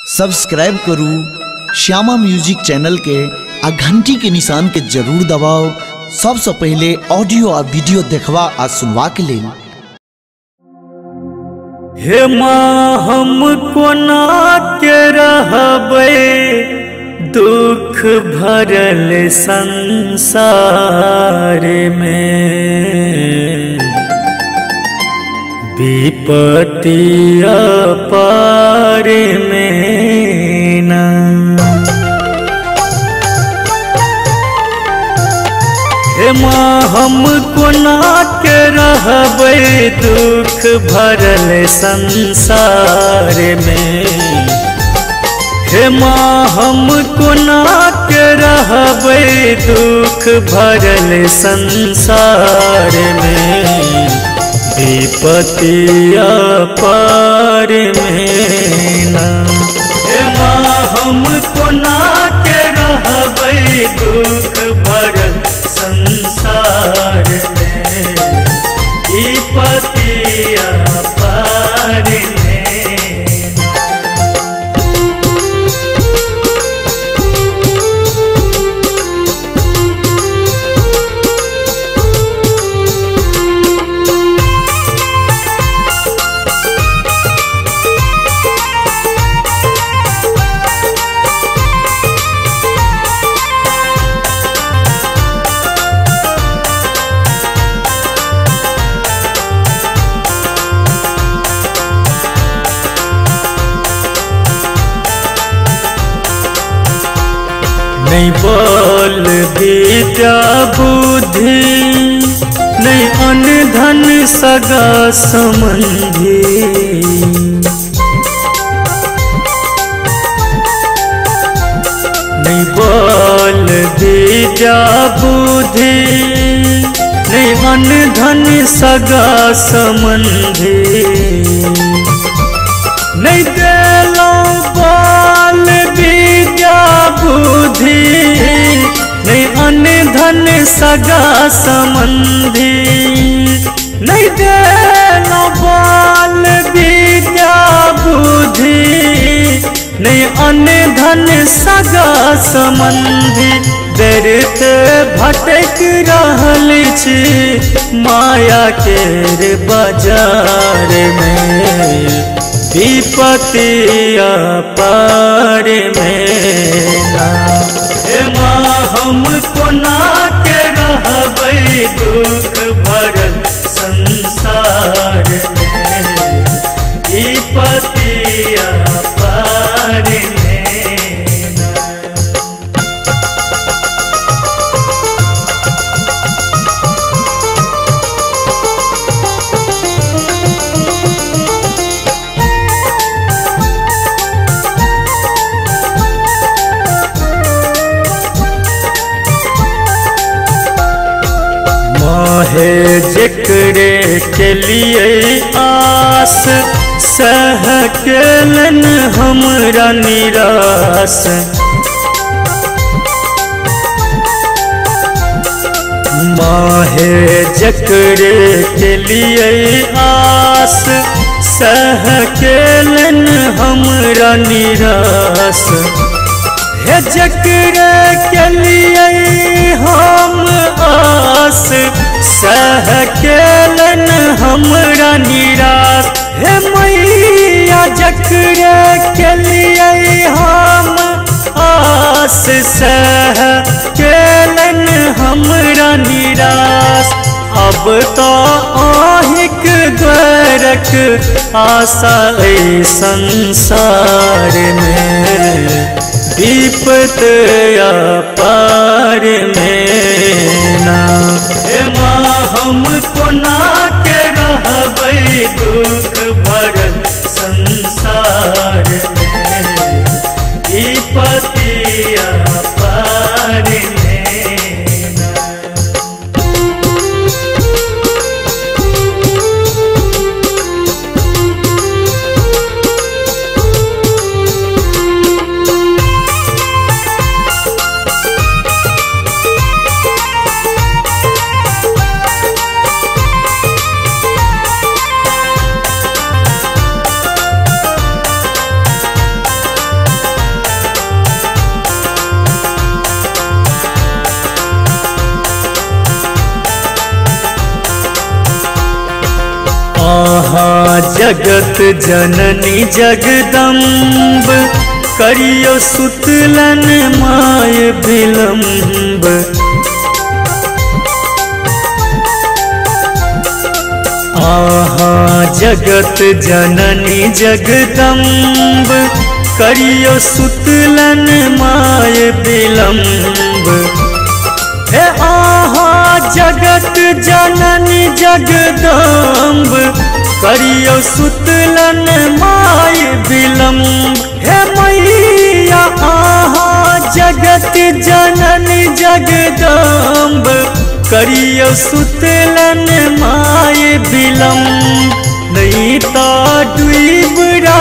Subscribe करू Shyama music channel के आ घंटी के निशान के जरूर दबाओ सबसे पहले ऑडियो आ वीडियो देखवा आ सुनवा के लिए। हे माँ हम कोना के रहबे दुख भरल संसार में, विपत्ति अपार में ना। हे माँ हम कोना के रहबे दुख भरल संसार में, हे माँ हम कोना के रहबे दुख भरल संसार में, विपत्ति अपार में ना। हे माँ हम कोना के रहबे दुख भरल संसार में, विपत्ति अपार में। नहीं बल विद्या बुद्धि, नहीं अन्न धन सगा संबंधी, नहीं बल विद्या बुद्धि, नहीं अन्न धन सगा संबंधी, नहीं देलो बल विद्या बुद्धि, नहीं अन्न धन सगा संबंधी, नहीं देलो बल विद्या बुद्धि, नहीं अन्न धन सगा संबंधी। बेरत भटक रहल छी माया के बाजार में, विपत्ति अपार में ना। हे माँ हम कोना के रहबे दुख भरल संसार में, विपत्ति अपार में ना। है जेकरे के लिए आस सह केलन हमरा निराश, माहे जेकरे के लिए आस सह केलन हमरा निराश। हे जेकरे के लिए हम आस सह केलन हमरा निराश। हे मैया जेकरे के लिए हम आस सह केलन हमरा निराश। अब तो आहिक द्वारक आशा संसार में, विपत्ति अपार में ना। हे माँ हम कोना के रहबे दुख भरल संसार में, विपत्ति अपार में ना। जगत जननी जगदम्ब करियो सुतलन माय विलम्ब। आहा जगत जननी जगदम्ब करियो सुतलन माय विलम्ब। हे आहा जगत जननी जगदम्ब करियो सुतलन माय विलम्ब। हे मैया आहा जगत जननी जगदम्ब करियो सुतलन माय विलम्ब। नहीं ता डूब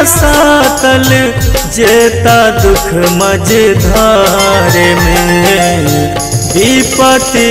सातल जेता दुख मझधार में विपत्ति